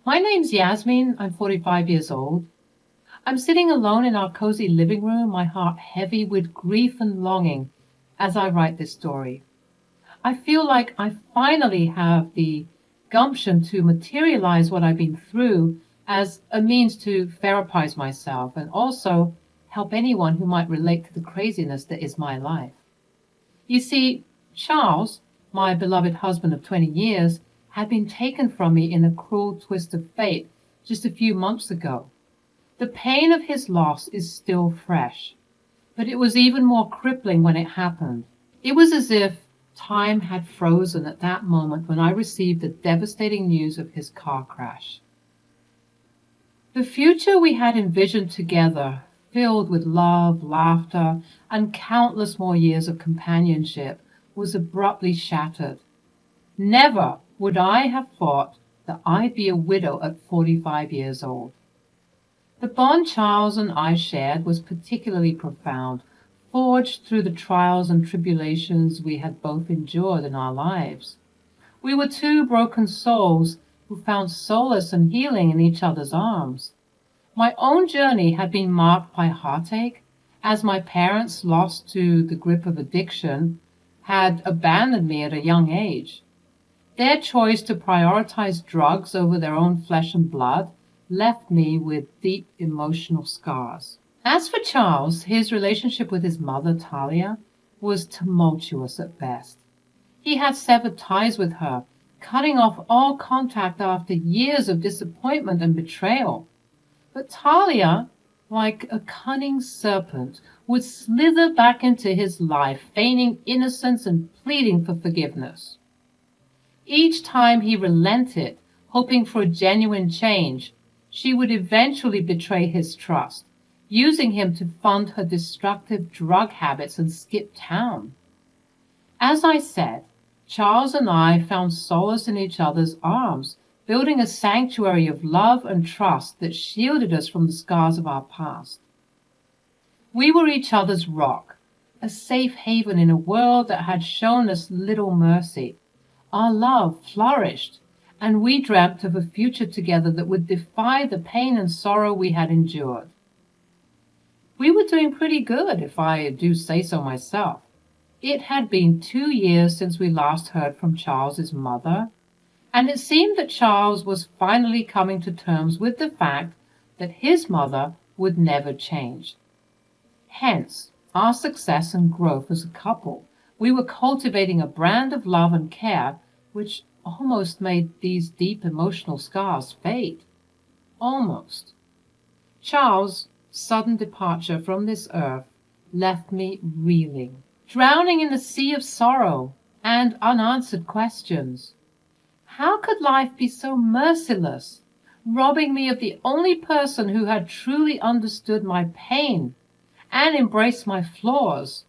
My name's Yasmin. I'm 45 years old. I'm sitting alone in our cozy living room, my heart heavy with grief and longing as I write this story. I feel like I finally have the gumption to materialize what I've been through as a means to therapize myself and also help anyone who might relate to the craziness that is my life. You see, Charles, my beloved husband of 20 years, had been taken from me in a cruel twist of fate just a few months ago. The pain of his loss is still fresh, but it was even more crippling when it happened. It was as if time had frozen at that moment when I received the devastating news of his car crash. The future we had envisioned together, filled with love, laughter, and countless more years of companionship, was abruptly shattered. Never would I have thought that I'd be a widow at 45 years old. The bond Charles and I shared was particularly profound, forged through the trials and tribulations we had both endured in our lives. We were two broken souls who found solace and healing in each other's arms. My own journey had been marked by heartache, as my parents, lost to the grip of addiction, had abandoned me at a young age. Their choice to prioritize drugs over their own flesh and blood left me with deep emotional scars. As for Charles, his relationship with his mother, Talia, was tumultuous at best. He had severed ties with her, cutting off all contact after years of disappointment and betrayal. But Talia, like a cunning serpent, would slither back into his life, feigning innocence and pleading for forgiveness. Each time he relented, hoping for a genuine change, she would eventually betray his trust, using him to fund her destructive drug habits and skip town. As I said, Charles and I found solace in each other's arms, building a sanctuary of love and trust that shielded us from the scars of our past. We were each other's rock, a safe haven in a world that had shown us little mercy. Our love flourished, and we dreamt of a future together that would defy the pain and sorrow we had endured. We were doing pretty good, if I do say so myself. It had been 2 years since we last heard from Charles's mother, and it seemed that Charles was finally coming to terms with the fact that his mother would never change. Hence, our success and growth as a couple. We were cultivating a brand of love and care which almost made these deep emotional scars fade. Almost. Charles' sudden departure from this earth left me reeling, drowning in a sea of sorrow and unanswered questions. How could life be so merciless, robbing me of the only person who had truly understood my pain and embraced my flaws?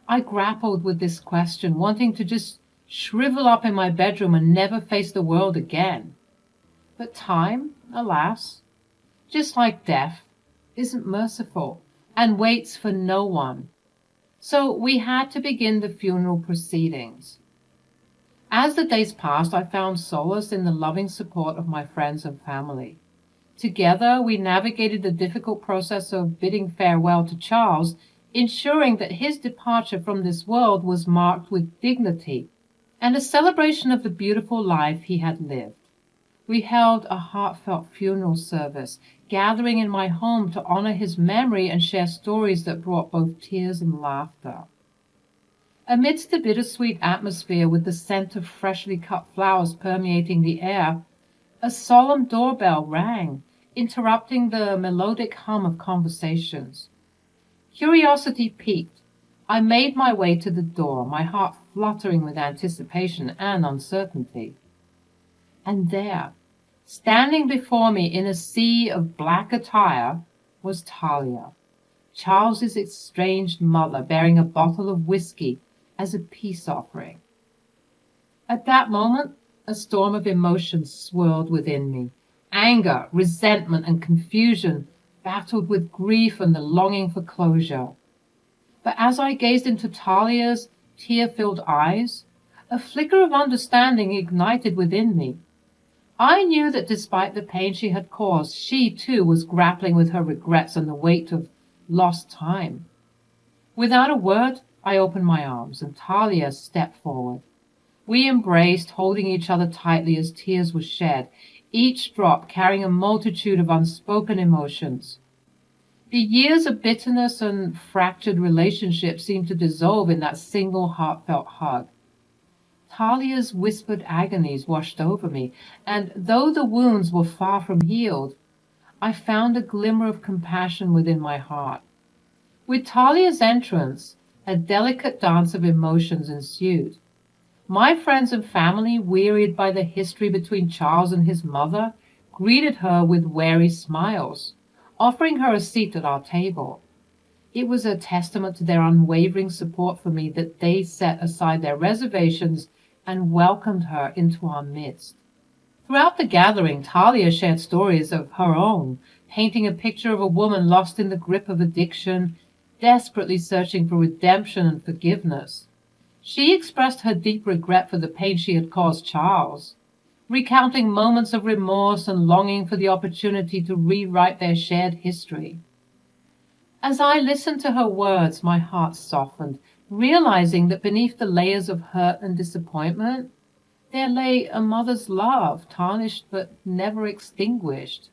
I grappled with this question, wanting to just shrivel up in my bedroom and never face the world again. But time, alas, just like death, isn't merciful and waits for no one. So we had to begin the funeral proceedings. As the days passed, I found solace in the loving support of my friends and family. Together, we navigated the difficult process of bidding farewell to Charles, ensuring that his departure from this world was marked with dignity and a celebration of the beautiful life he had lived. We held a heartfelt funeral service, gathering in my home to honor his memory and share stories that brought both tears and laughter. Amidst the bittersweet atmosphere, with the scent of freshly cut flowers permeating the air, a solemn doorbell rang, interrupting the melodic hum of conversations. Curiosity piqued, I made my way to the door, my heart fluttering with anticipation and uncertainty. And there, standing before me in a sea of black attire, was Talia, Charles's estranged mother, bearing a bottle of whiskey as a peace offering. At that moment, a storm of emotions swirled within me. Anger, resentment, and confusion battled with grief and the longing for closure. But as I gazed into Talia's tear-filled eyes, a flicker of understanding ignited within me. I knew that despite the pain she had caused, she too was grappling with her regrets and the weight of lost time. Without a word, I opened my arms, and Talia stepped forward. We embraced, holding each other tightly as tears were shed, each drop carrying a multitude of unspoken emotions. The years of bitterness and fractured relationships seemed to dissolve in that single heartfelt hug. Talia's whispered agonies washed over me, and though the wounds were far from healed, I found a glimmer of compassion within my heart. With Talia's entrance, a delicate dance of emotions ensued. My friends and family, wearied by the history between Charles and his mother, greeted her with wary smiles, offering her a seat at our table. It was a testament to their unwavering support for me that they set aside their reservations and welcomed her into our midst. Throughout the gathering, Talia shared stories of her own, painting a picture of a woman lost in the grip of addiction, desperately searching for redemption and forgiveness. She expressed her deep regret for the pain she had caused Charles, recounting moments of remorse and longing for the opportunity to rewrite their shared history. As I listened to her words, my heart softened, realizing that beneath the layers of hurt and disappointment, there lay a mother's love, tarnished but never extinguished.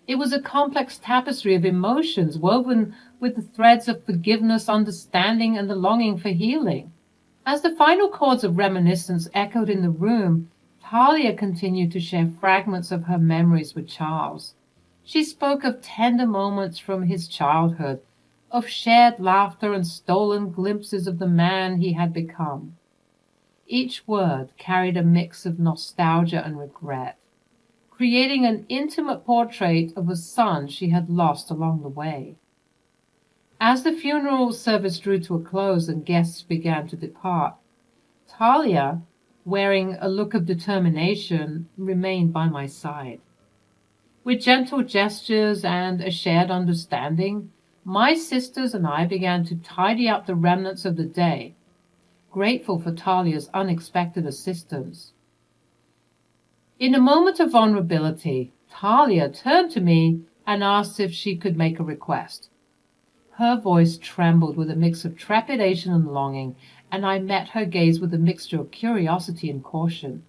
It was a complex tapestry of emotions woven with the threads of forgiveness, understanding, and the longing for healing. As the final chords of reminiscence echoed in the room, Talia continued to share fragments of her memories with Charles. She spoke of tender moments from his childhood, of shared laughter and stolen glimpses of the man he had become. Each word carried a mix of nostalgia and regret, creating an intimate portrait of a son she had lost along the way. As the funeral service drew to a close and guests began to depart, Talia, wearing a look of determination, remained by my side. With gentle gestures and a shared understanding, my sisters and I began to tidy up the remnants of the day, grateful for Talia's unexpected assistance. In a moment of vulnerability, Talia turned to me and asked if she could make a request. Her voice trembled with a mix of trepidation and longing, and I met her gaze with a mixture of curiosity and caution.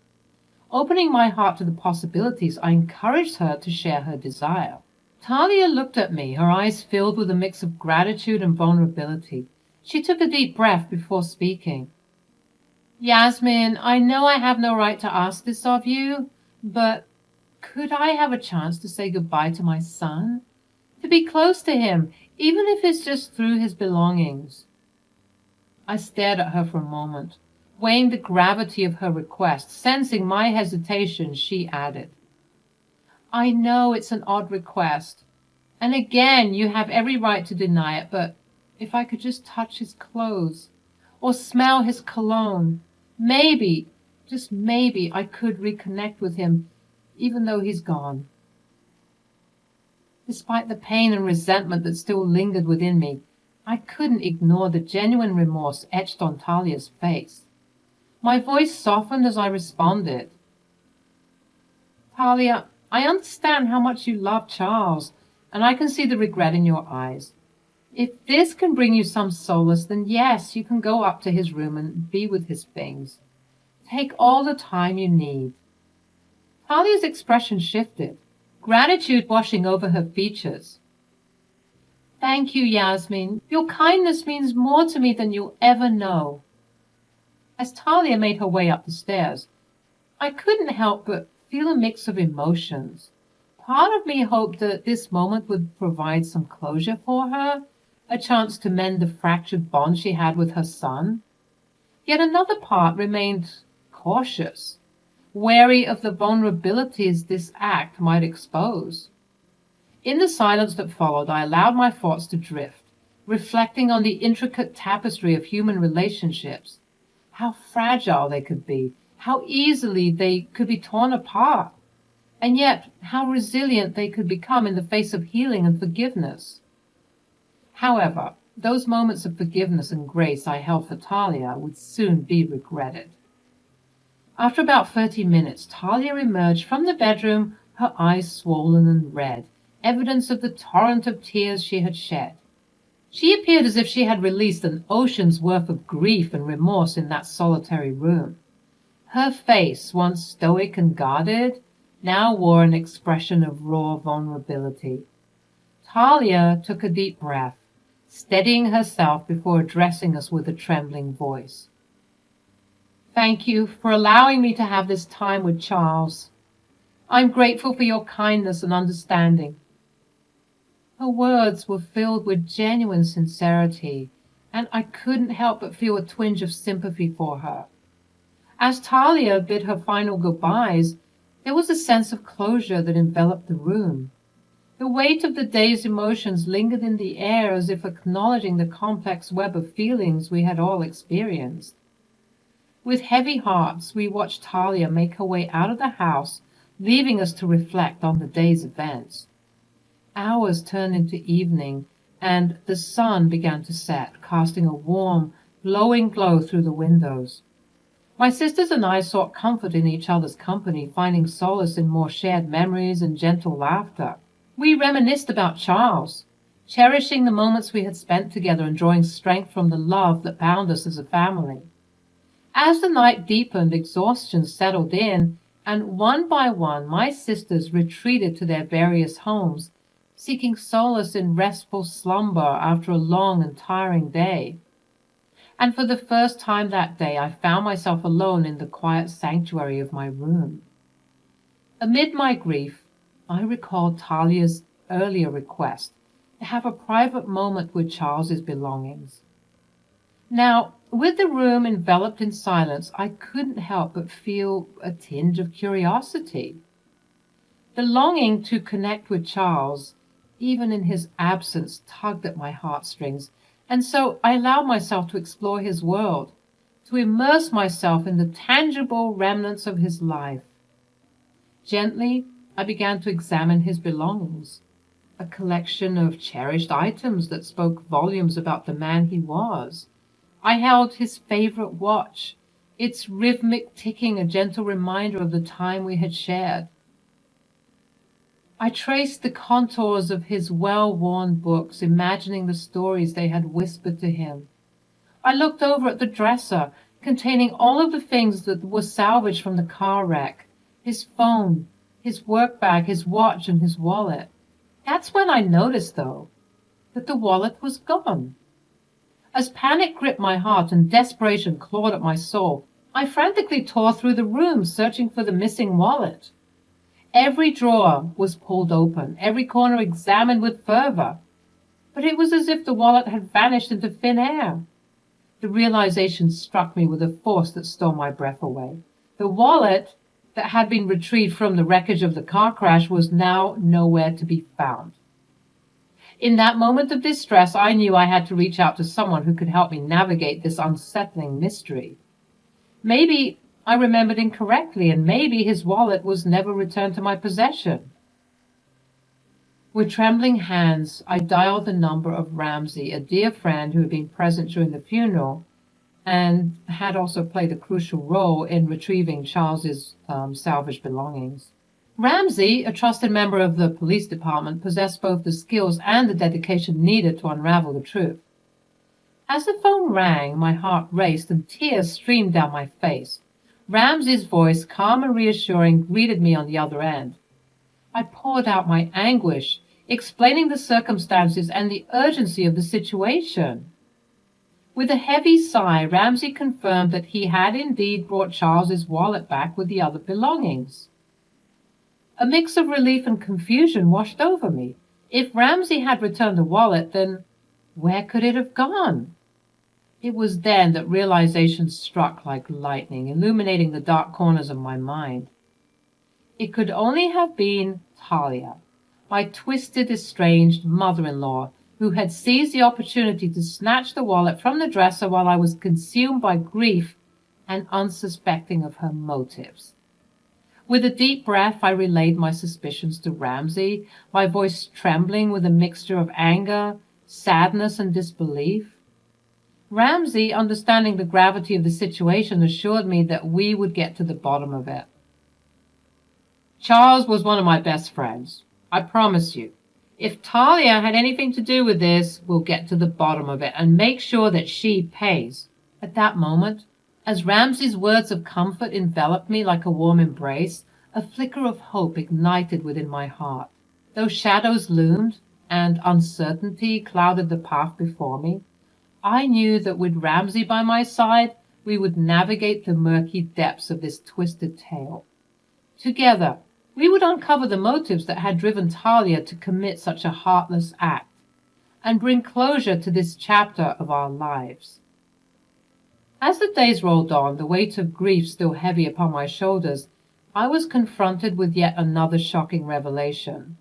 Opening my heart to the possibilities, I encouraged her to share her desire. Talia looked at me, her eyes filled with a mix of gratitude and vulnerability. She took a deep breath before speaking. Yasmin, I know I have no right to ask this of you, but could I have a chance to say goodbye to my son? To be close to him, even if it's just through his belongings. I stared at her for a moment, weighing the gravity of her request. Sensing my hesitation, she added, I know it's an odd request, and again, you have every right to deny it, but if I could just touch his clothes or smell his cologne, maybe, just maybe, I could reconnect with him, even though he's gone. Despite the pain and resentment that still lingered within me, I couldn't ignore the genuine remorse etched on Talia's face. My voice softened as I responded. Talia, I understand how much you love Charles, and I can see the regret in your eyes. If this can bring you some solace, then yes, you can go up to his room and be with his things. Take all the time you need. Talia's expression shifted, gratitude washing over her features. Thank you, Yasmin. Your kindness means more to me than you'll ever know. As Talia made her way up the stairs, I couldn't help but feel a mix of emotions. Part of me hoped that this moment would provide some closure for her, a chance to mend the fractured bond she had with her son. Yet another part remained cautious, wary of the vulnerabilities this act might expose. In the silence that followed, I allowed my thoughts to drift, reflecting on the intricate tapestry of human relationships, how fragile they could be, how easily they could be torn apart, and yet how resilient they could become in the face of healing and forgiveness. However, those moments of forgiveness and grace I held for Talia would soon be regretted. After about 30 minutes, Talia emerged from the bedroom, her eyes swollen and red, evidence of the torrent of tears she had shed. She appeared as if she had released an ocean's worth of grief and remorse in that solitary room. Her face, once stoic and guarded, now wore an expression of raw vulnerability. Talia took a deep breath, steadying herself before addressing us with a trembling voice. "Thank you for allowing me to have this time with Charles. I'm grateful for your kindness and understanding." Her words were filled with genuine sincerity, and I couldn't help but feel a twinge of sympathy for her. As Talia bid her final goodbyes, there was a sense of closure that enveloped the room. The weight of the day's emotions lingered in the air as if acknowledging the complex web of feelings we had all experienced. With heavy hearts, we watched Talia make her way out of the house, leaving us to reflect on the day's events. Hours turned into evening, and the sun began to set, casting a warm, glowing glow through the windows. My sisters and I sought comfort in each other's company, finding solace in more shared memories and gentle laughter. We reminisced about Charles, cherishing the moments we had spent together and drawing strength from the love that bound us as a family. As the night deepened, exhaustion settled in, and one by one my sisters retreated to their various homes, seeking solace in restful slumber after a long and tiring day. And for the first time that day I found myself alone in the quiet sanctuary of my room. Amid my grief, I recalled Talia's earlier request to have a private moment with Charles's belongings. Now, with the room enveloped in silence, I couldn't help but feel a tinge of curiosity. The longing to connect with Charles, even in his absence, tugged at my heartstrings, and so I allowed myself to explore his world, to immerse myself in the tangible remnants of his life. Gently, I began to examine his belongings, a collection of cherished items that spoke volumes about the man he was. I held his favorite watch, its rhythmic ticking a gentle reminder of the time we had shared. I traced the contours of his well-worn books, imagining the stories they had whispered to him. I looked over at the dresser, containing all of the things that were salvaged from the car wreck, his phone, his work bag, his watch, and his wallet. That's when I noticed, though, that the wallet was gone. As panic gripped my heart and desperation clawed at my soul, I frantically tore through the room, searching for the missing wallet. Every drawer was pulled open, every corner examined with fervor, but it was as if the wallet had vanished into thin air. The realization struck me with a force that stole my breath away. The wallet that had been retrieved from the wreckage of the car crash was now nowhere to be found. In that moment of distress, I knew I had to reach out to someone who could help me navigate this unsettling mystery. Maybe I remembered incorrectly, and maybe his wallet was never returned to my possession. With trembling hands, I dialed the number of Ramsey, a dear friend who had been present during the funeral and had also played a crucial role in retrieving Charles's salvaged belongings. Ramsey, a trusted member of the police department, possessed both the skills and the dedication needed to unravel the truth. As the phone rang, my heart raced and tears streamed down my face. Ramsey's voice, calm and reassuring, greeted me on the other end. I poured out my anguish, explaining the circumstances and the urgency of the situation. With a heavy sigh, Ramsey confirmed that he had indeed brought Charles's wallet back with the other belongings. A mix of relief and confusion washed over me. If Ramsey had returned the wallet, then where could it have gone? It was then that realization struck like lightning, illuminating the dark corners of my mind. It could only have been Talia, my twisted, estranged mother-in-law, who had seized the opportunity to snatch the wallet from the dresser while I was consumed by grief and unsuspecting of her motives. With a deep breath, I relayed my suspicions to Ramsey, my voice trembling with a mixture of anger, sadness, and disbelief. Ramsay, understanding the gravity of the situation, assured me that we would get to the bottom of it. Charles was one of my best friends. I promise you. If Talia had anything to do with this, we'll get to the bottom of it and make sure that she pays. At that moment, as Ramsay's words of comfort enveloped me like a warm embrace, a flicker of hope ignited within my heart. Though shadows loomed and uncertainty clouded the path before me, I knew that with Ramsay by my side, we would navigate the murky depths of this twisted tale. Together, we would uncover the motives that had driven Talia to commit such a heartless act, and bring closure to this chapter of our lives. As the days rolled on, the weight of grief still heavy upon my shoulders, I was confronted with yet another shocking revelation.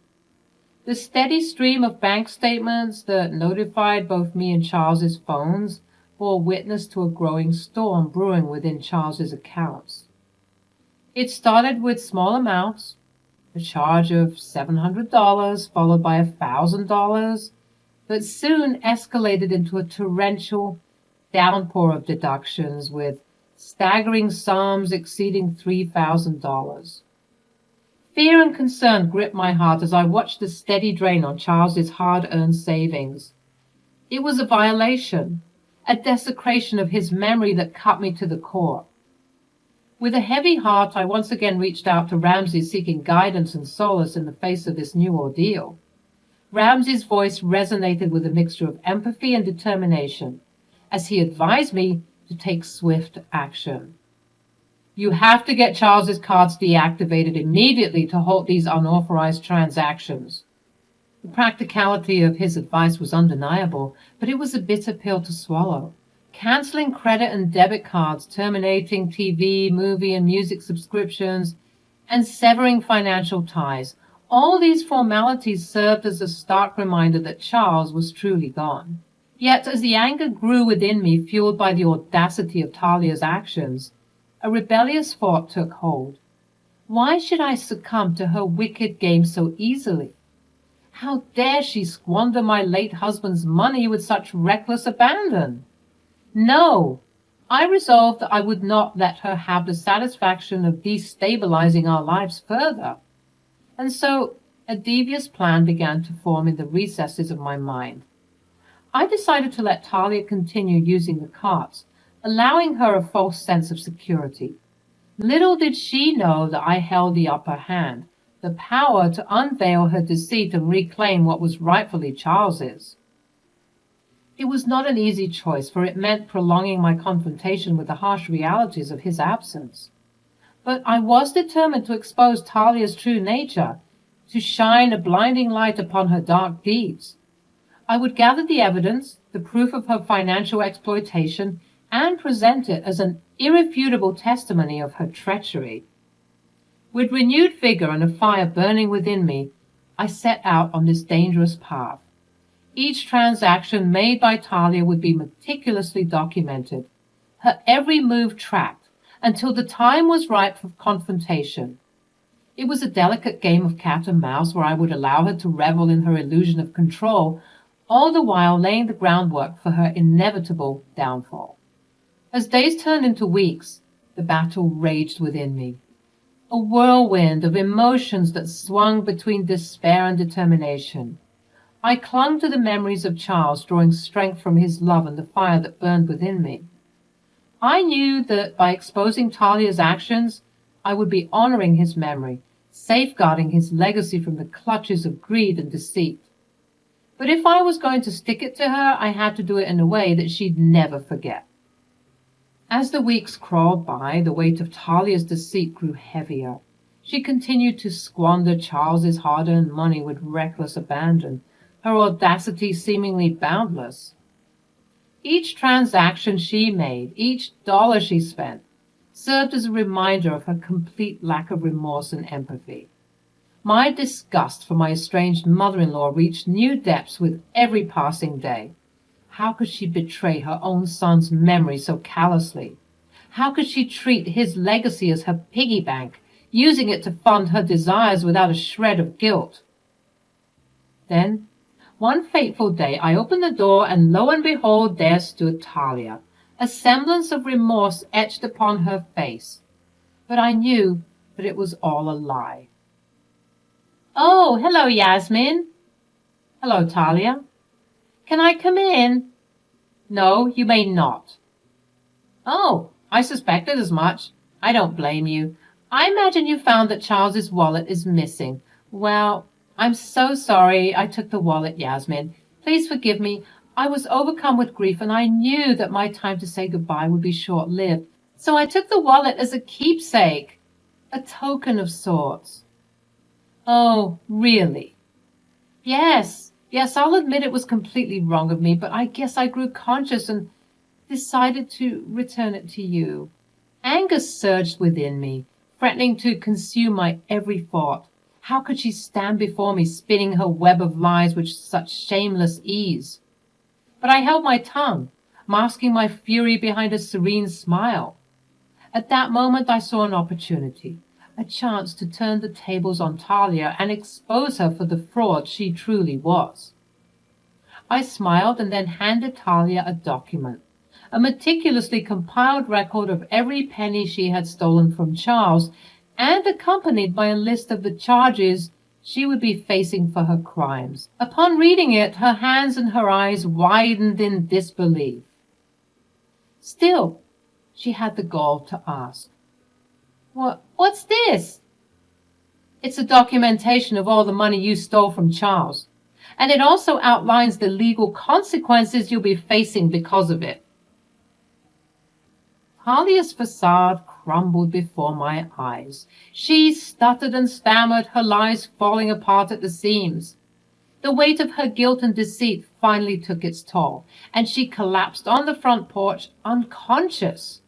The steady stream of bank statements that notified both me and Charles's phones bore witness to a growing storm brewing within Charles's accounts. It started with small amounts, a charge of $700 followed by $1,000, but soon escalated into a torrential downpour of deductions with staggering sums exceeding $3,000. Fear and concern gripped my heart as I watched the steady drain on Charles's hard-earned savings. It was a violation, a desecration of his memory that cut me to the core. With a heavy heart, I once again reached out to Ramsay, seeking guidance and solace in the face of this new ordeal. Ramsay's voice resonated with a mixture of empathy and determination, as he advised me to take swift action. You have to get Charles's cards deactivated immediately to halt these unauthorized transactions. The practicality of his advice was undeniable, but it was a bitter pill to swallow. Canceling credit and debit cards, terminating TV, movie, and music subscriptions, and severing financial ties. All these formalities served as a stark reminder that Charles was truly gone. Yet, as the anger grew within me, fueled by the audacity of Talia's actions, a rebellious thought took hold. Why should I succumb to her wicked game so easily? How dare she squander my late husband's money with such reckless abandon? No, I resolved that I would not let her have the satisfaction of destabilizing our lives further. And so a devious plan began to form in the recesses of my mind. I decided to let Talia continue using the carts, allowing her a false sense of security. Little did she know that I held the upper hand, the power to unveil her deceit and reclaim what was rightfully Charles's. It was not an easy choice, for it meant prolonging my confrontation with the harsh realities of his absence. But I was determined to expose Talia's true nature, to shine a blinding light upon her dark deeds. I would gather the evidence, the proof of her financial exploitation, and present it as an irrefutable testimony of her treachery. With renewed vigor and a fire burning within me, I set out on this dangerous path. Each transaction made by Talia would be meticulously documented, her every move tracked, until the time was ripe for confrontation. It was a delicate game of cat and mouse where I would allow her to revel in her illusion of control, all the while laying the groundwork for her inevitable downfall. As days turned into weeks, the battle raged within me. A whirlwind of emotions that swung between despair and determination. I clung to the memories of Charles, drawing strength from his love and the fire that burned within me. I knew that by exposing Talia's actions, I would be honoring his memory, safeguarding his legacy from the clutches of greed and deceit. But if I was going to stick it to her, I had to do it in a way that she'd never forget. As the weeks crawled by, the weight of Talia's deceit grew heavier. She continued to squander Charles's hard-earned money with reckless abandon, her audacity seemingly boundless. Each transaction she made, each dollar she spent, served as a reminder of her complete lack of remorse and empathy. My disgust for my estranged mother-in-law reached new depths with every passing day. How could she betray her own son's memory so callously? How could she treat his legacy as her piggy bank, using it to fund her desires without a shred of guilt? Then, One fateful day I opened the door, and lo and behold, there stood Talia, a semblance of remorse etched upon her face. But I knew that it was all a lie. "Oh, hello, Yasmin." "Hello, Talia." "Can I come in?" "No, you may not." "Oh, I suspected as much. I don't blame you. I imagine you found that Charles's wallet is missing. Well, I'm so sorry I took the wallet, Yasmin. Please forgive me. I was overcome with grief, and I knew that my time to say goodbye would be short-lived. So I took the wallet as a keepsake, a token of sorts." "Oh, really?" Yes, I'll admit it was completely wrong of me, but I guess I grew conscious and decided to return it to you." Anger surged within me, threatening to consume my every thought. How could she stand before me, spinning her web of lies with such shameless ease? But I held my tongue, masking my fury behind a serene smile. At that moment I saw an opportunity, a chance to turn the tables on Talia and expose her for the fraud she truly was. I smiled and then handed Talia a document, a meticulously compiled record of every penny she had stolen from Charles, and accompanied by a list of the charges she would be facing for her crimes. Upon reading it, her hands and her eyes widened in disbelief. Still, she had the gall to ask, What's this?" "It's a documentation of all the money you stole from Charles, and it also outlines the legal consequences you'll be facing because of it." Talia's facade crumbled before my eyes. She stuttered and stammered, her lies falling apart at the seams. The weight of her guilt and deceit finally took its toll, and she collapsed on the front porch, unconscious.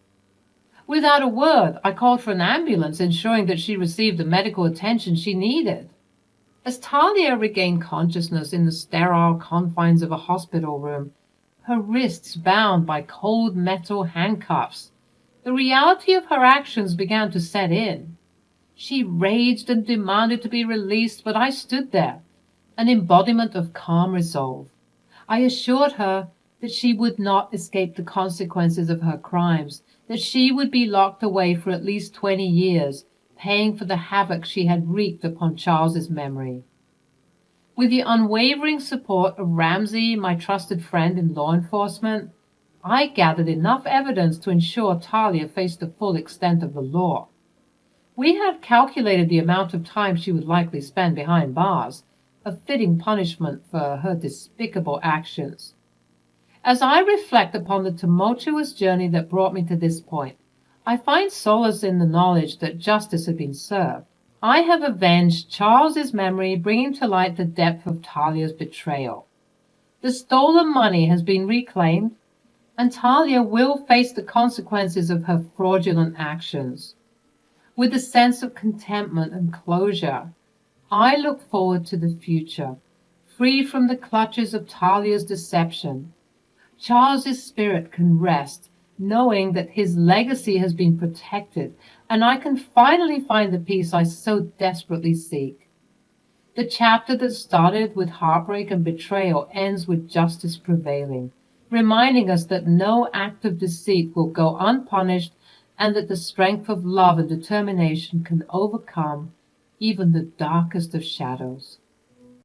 Without a word, I called for an ambulance, ensuring that she received the medical attention she needed. As Talia regained consciousness in the sterile confines of a hospital room, her wrists bound by cold metal handcuffs, the reality of her actions began to set in. She raged and demanded to be released, but I stood there, an embodiment of calm resolve. I assured her that she would not escape the consequences of her crimes, that she would be locked away for at least 20 years, paying for the havoc she had wreaked upon Charles's memory. With the unwavering support of Ramsey, my trusted friend in law enforcement, I gathered enough evidence to ensure Talia faced the full extent of the law. We had calculated the amount of time she would likely spend behind bars, a fitting punishment for her despicable actions. As I reflect upon the tumultuous journey that brought me to this point, I find solace in the knowledge that justice had been served. I have avenged Charles's memory, bringing to light the depth of Talia's betrayal. The stolen money has been reclaimed, and Talia will face the consequences of her fraudulent actions. With a sense of contentment and closure, I look forward to the future, free from the clutches of Talia's deception. Charles's spirit can rest, knowing that his legacy has been protected, and I can finally find the peace I so desperately seek. The chapter that started with heartbreak and betrayal ends with justice prevailing, reminding us that no act of deceit will go unpunished, and that the strength of love and determination can overcome even the darkest of shadows.